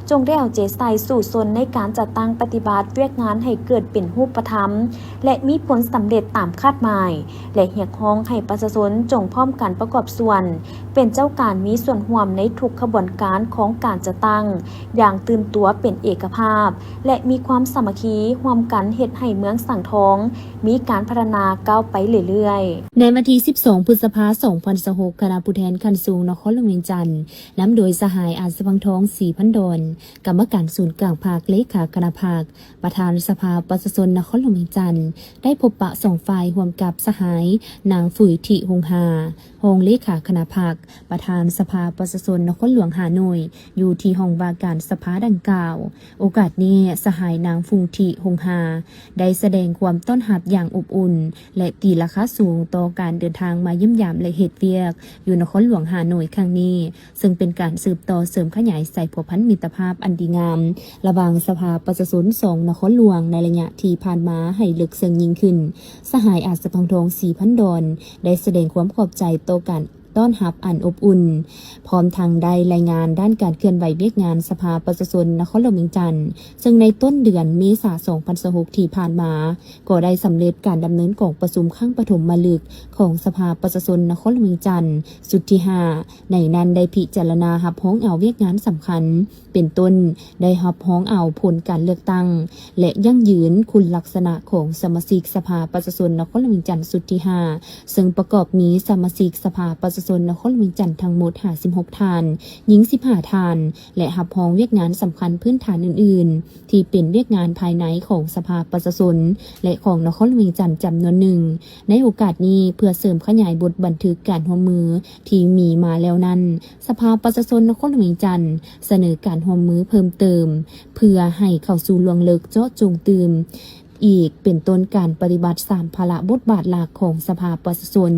จงได้เอาใจใส่สู่ส่วนในการจัดตั้งปฏิบัติเวียกงานให้เกิดเป็นรูปธรรมและมีผลสำเร็จตามคาดหมายและเรียกร้องให้ประชาชนจงพร้อมการประกอบส่วนเป็นเจ้าการมีส่วนร่วมในทุกขบวนการของการจัดตั้งอย่างตื่นตัวเป็นเอกภาพและมีความสามัคคีร่วมกันเฮ็ดให้เมืองสังทองมีการพัฒนาก้าวไปเรื่อยๆในวันที่ 12 พฤษภาคม 2026 คณะผู้แทนขั้นสูงนครหลวงเวียงจันทน์นำโดยสหายอาจสะพังทองศรีพันดอนกรรมการศูนย์กลางภาคเลขาคณะภาคประธานสภาประชาชนนครหลวงเวียงจันทน์ได้พบปะสองฝ่ายร่วมกับสหายนางฝุยทิหงหารองเลขาคณะภาคประธานสภาประชาชนนครหลวงฮานอยอยู่ที่ห้องว่าการสภาดังกล่าวโอกาสนี้สหายนางฟุงทิหงหาได้แสดงความต้อนรับอย่างอบอุ่นและตีราคาสูงต่อการเดินทางมาเยี่ยมยามและเฮ็ดเวียกอยู่นครหลวงฮานอยครั้งนี้ซึ่งเป็นการสืบต่อเสริมขยายสายผัวพันมิตรภาพอันดีงามระหว่างสภาประชาชน2นครหลวงในระยะที่ผ่านมาให้ลึกซึ้งยิ่งขึ้นสหายอาจสะพังทองศรีพันดอนได้แสดงความขอบใจต่อการต้อนรับอันอบอุ่นพร้อมทางได้รายงานด้านการเคลื่อนไหวเวียกงานสภาประชาชนนครหลวงเวียงจันทน์ซึ่งในต้นเดือนเมษายน 2026 ที่ผ่านมาก็ได้สำเร็จการดำเนินของประชุมครั้งปฐมฤกษ์ของสภาประชาชนนครหลวงเวียงจันทน์สุดที่ 5ในนั้นได้พิจารณารับร้องเอาเวียกงานสำคัญเป็นต้นได้รับร้องเอาผลการเลือกตั้งและยั่งยืนคุณลักษณะของสมาชิกสภาประชาชนนครหลวงเวียงจันทน์สุดที่ 5ซึ่งประกอบมีสมาชิกสภาประชาชนนครหลวงเวียงจันทน์ทั้งหมด56ท่านหญิง15ท่านและรับร้องเวียกงานสำคัญพื้นฐานอื่นๆที่เป็นเวียกงานภายในของสภาประชาชนและของนครหลวงเวียงจันทน์จำนวนหนึ่งในโอกาสนี้เพื่อเสริมขยายบทบันทึกการร่วมมือที่มีมาแล้วนั้นสภาประชาชนนครหลวงเวียงจันทน์เสนอการร่วมมือเพิ่มเติมเพื่อให้เข้าสู่ลวงลึกเจาะจงตื่มอีกเป็นต้นการปฏิบัติ3ภาระบทบาทหลักของสภาประชาชน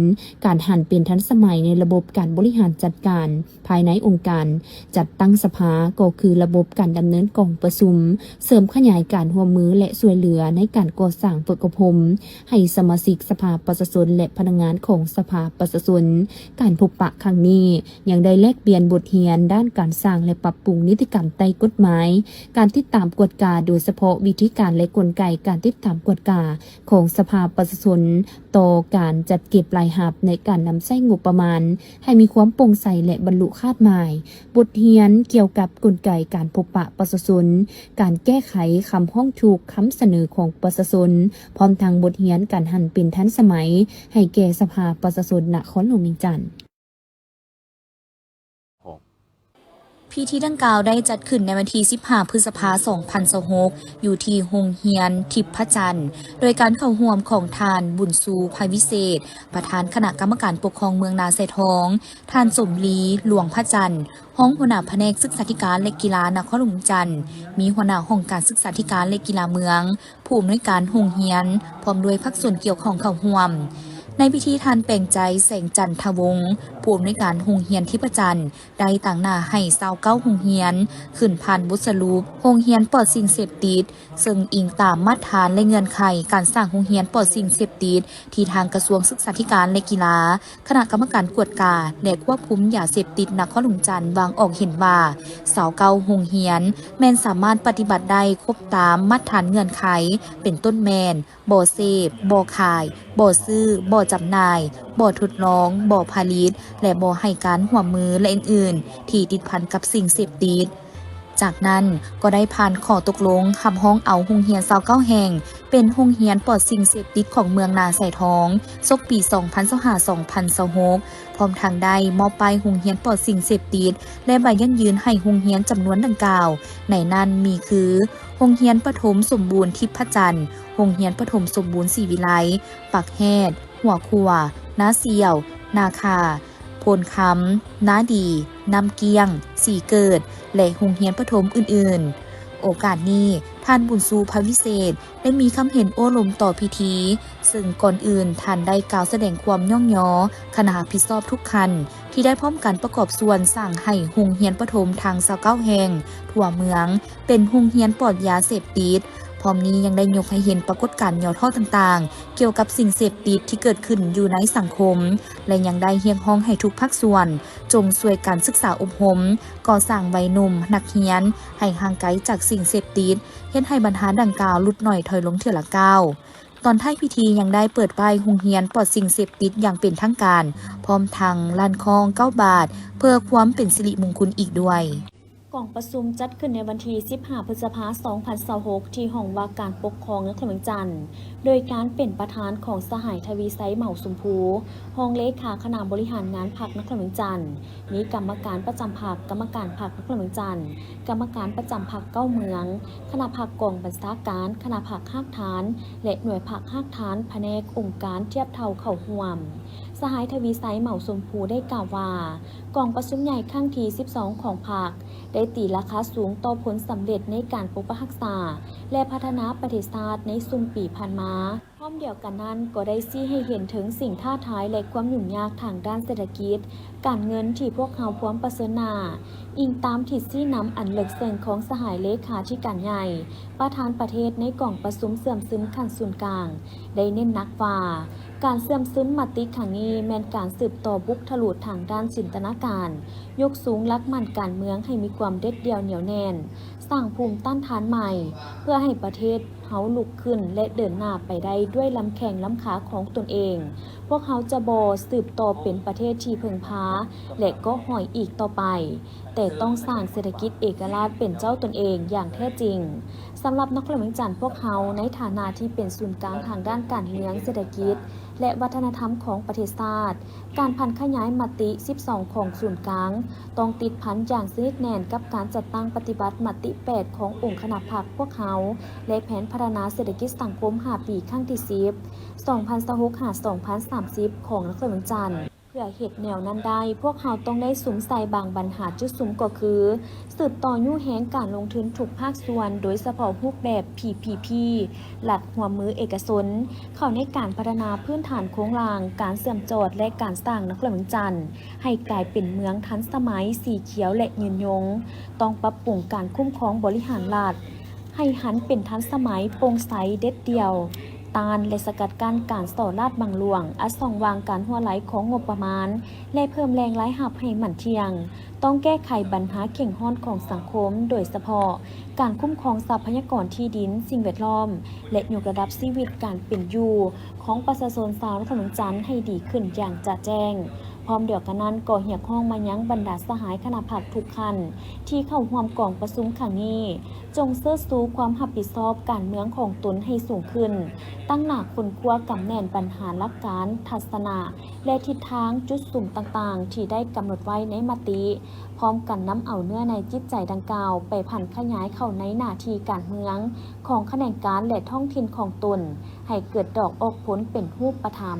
การหันเป็นทันสมัยในระบบการบริหารจัดการภายในองค์การจัดตั้งสภาก็คือระบบการดำเนินกองประชุมเสริมขยายการร่วมมือและช่วยเหลือในการก่อสร้างฝึกอบรมให้สมาชิกสภาประชาชนและพนักงานของสภาประชาชนการพบปะครั้งนี้ยังได้แลกเปลี่ยนบทเรียนด้านการสร้างและปรับปรุงนิติกรรมใต้กฎหมายการติดตามกฎกาโดยเฉพาะวิธีการและกลไกการติดตามกฎกาของสภาประชาชนต่อการจัดเก็บรายรับในการนำใช้งบประมาณให้มีความโปร่งใสและบรรลุคาดหมายบทเรียนเกี่ยวกับกลไกการพบปะประชาชนการแก้ไขคำห้องถูกคำเสนอของประชาชนพร้อมทางบทเรียนการหันเป็นทันสมัยให้แก่สภาประชาชนนครหลวงเวียงจันทน์พิธีดังกล่าวได้จัดขึ้นในวันที่ 15 พฤษภาคม 2026 อยู่ที่โรงเรียนทิพย์จันทร์โดยการเข้าร่วมของทานบุญซูภัยวิเศษประธานคณะกรรมการปกครองเมืองนาไซทองทานสมลีหลวงพระจันทร์ห้องหัวหน้าแผนกศึกษาธิการและกีฬานครหลวงจันทร์มีหัวหน้าห้องการศึกษาธิการและกีฬาเมืองผู้อำนวยการโรงเรียนพร้อมด้วยภาคส่วนเกี่ยวข้องเข้าร่วมในพิธีทานแปลงใจแสงจันทวงศ์ผู้อำนวยการโรงเรียนทิพย์จันทร์ได้ต่างหน้าให้29โรงเรียนขึ้นผ่านบทสรุปโรงเรียนปลอดสิ่งเสพติดซึ่งอิงตามมาตรฐานและเงื่อนไขการสร้างโรงเรียนปลอดสิ่งเสพติดที่ทางกระทรวงศึกษาธิการและกีฬาคณะกรรมการกวดกาและควบคุมยาเสพติดนครหลวงจันทร์วางออกเห็นว่า29โรงเรียนแม่นสามารถปฏิบัติได้ครบตามมาตรฐานเงื่อนไขเป็นต้นแมนบ่เสพบ่ขายบ่ซื้อบ่จำหน่ายบ่ทดลองบ่ผลิตและบ่ให้การร่วมมือและอื่นๆที่ติดพันกับสิ่งเสพติดจากนั้นก็ได้ผ่านข้อตกลงคำห้องเอาโรงเรียน29แห่งเป็นโรงเรียนปลอดสิ่งเสพติดของเมืองนาไซทองศกปี 2025-2026 พร้อมทางได้มอบป้ายโรงเรียนปลอดสิ่งเสพติดและใบยั่งยืนให้โรงเรียนจำนวนดังกล่าวในนั้นมีคือ โรงเรียนประถมสมบูรณ์ทิพย์จันทร์โรงเรียนประถมสมบูรณ์ศรีวิไลปักแฮดหัวขัวนาเสียว นาคาโพนคำนาดีน้ำเกียง สีเกิด และโรงเรียนประถมอื่นๆ โอกาสนี้ท่านบุญชูพระวิเศษได้มีคำเห็นโอ้ลมต่อพิธี ซึ่งก่อนอื่นท่านได้กล่าวแสดงความย่องยอคณะรับผิดชอบทุกคันที่ได้พร้อมกันประกอบส่วนสร้างให้โรงเรียนประถมทาง29แห่งทั่วเมือง เป็นโรงเรียนปลอดยาเสพติดพร้อมนี้ยังได้ยกให้เห็นปรากฏการณ์ย่อท่อต่างๆ เกี่ยวกับสิ่งเสพติดที่เกิดขึ้นอยู่ในสังคม และยังได้เรียกร้องให้ทุกภาคส่วน จงช่วยกันศึกษาอบรมก่อสร้างวัยหนุ่มนักเรียนให้ห่างไกลจากสิ่งเสพติดเฮ็ดให้ปัญหาดังกล่าวลดน้อยถอยลงเทื่อละก้าวตอนท้ายพิธียังได้เปิดป้ายโรงเรียนปลอดสิ่งเสพติดอย่างเป็นทางการ พร้อมทางลานคอง9 บาท เพื่อความเป็นสิริมงคลอีกด้วยกล่องประชุมจัดขึ้นในวันที่15 พฤษภาคม 2026 ที่ห้องว่าการปกครองนครเมืองจันทร์โดยการเป็นประธานของสหายทวีไซเหมาสุมพูห้องเลขาคณะบริหารงานพรรคนครเมืองจันทร์มีกรรมการประจำพรรคกรรมการพรรคนครเมืองจันทร์กรรมการประจำพรรค9เมืองคณะพรรคกองบัญชาการคณะพรรคภาคฐานและหน่วยพรรคภาคฐานแผนกองค์การเทียบเท่าเข้าร่วมสหายทวีไซเหมาสุมพูได้กล่าวว่ากองประชุมใหญ่ครั้งที่12ของพรรคได้ตีราคาสูงต่อผลสำเร็จในการปกปักรักษาและพัฒนาประเทศชาติในซุ่มปีผ่านมาพร้อมเดียวกันนั้นก็ได้ชี้ให้เห็นถึงสิ่งท้าทายและความยุ่งยากทางด้านเศรษฐกิจการเงินที่พวกเขาพร้อมประเสริฐหน้าอิงตามทิศชี้นำอันเลิกเซิงของสหายเลขาธิการใหญ่ประธานประเทศในกล่องประชุมเสื่อมซึมขั้นส่วนกลางได้เน้นหนักว่าการเสื่อมซึมมติครั้งนี้แม้นการสืบต่อบุกทะลุทางด้านจินตนาการยกสูงลักมั่นการเมืองให้มีความเด็ดเดี่ยวเหนียวแน่นสร้างภูมิต้านทานใหม่เพื่อให้ประเทศเฮาลุกขึ้นและเดินหน้าไปได้ด้วยลำแข้งลำขาของตนเองพวกเขาจะบ่สืบต่อเป็นประเทศที่พึ่งพาและก็ห่อยอีกต่อไปแต่ต้องสร้างเศรษฐกิจเอกราชเป็นเจ้าตนเองอย่างแท้จริงสำหรับนครเมืองจันทร์พวกเขาในฐานะที่เป็นศูนย์กลางทางด้านการเมืองเศรษฐกิจและวัฒนธรรมของประเทศชาติการพันขยายมติ12ของศูนย์กลางต้องติดพันอย่างสนิทแน่นกับการจัดตั้งปฏิบัติมติ8ขององค์คณะพรรคพวกเขาและแผนพัฒนาเศรษฐกิจสังคม5 ปีครั้งที่10 2026-2030 ของนครเมืองจันทร์เพื่อเหตุแนวนั้นได้พวกเขาต้องได้สุมใส่บางปัญหาจุดสุมก็คือสืบต่อยุ่งแหงการลงทุนทุกภาคส่วนโดยเฉพาะรูปแบบ PPP หลักหัวมือเอกชนเข้าในการพัฒนาพื้นฐานโครงสร้างการเสื่อมโจทย์และการสร้างนครเมืองจันทร์ให้กลายเป็นเมืองทันสมัยสีเขียวและยืนยงต้องปรับปรุงการคุ้มครองบริหารรัฐให้หันเป็นทันสมัยโปร่งใสเด็ดเดี่ยวต้านและสกัดกั้นการส่อราดบังหลวงอัดส่องวางการหัวไหลของงบประมาณและเพิ่มแรงไล่หับให้หมั่นเทียงต้องแก้ไขปัญหาเข่งห้อนของสังคมโดยเฉพาะการคุ้มครองทรัพยากรที่ดินสิ่งแวดล้อมและยกระดับชีวิตการเป็นอยู่ของประชาชนชาวนครเมืองจันทร์ให้ดีขึ้นอย่างจะแจ้งพร้อมเดียวกันนั้นก็เรียกร้องมายังบรรดาสหายคณะพรรคทุกคันที่เข้าร่วมกองประชุมครั้งนี้จงเชิดชูความรับผิดชอบการเมืองของตนให้สูงขึ้นตั้งหน้าคนคว้ากำแน่นปัญหาหลักการทัศนะและทิศทางจุดสุ่มต่างๆที่ได้กำหนดไว้ในมติพร้อมกันนำเอาเนื้อในจิตใจดังกล่าวไปผันขยายเข้าในหน้าที่การเมืองของแขนงการและท้องถิ่นของตนให้เกิดดอกออกผลเป็นรูปธรรม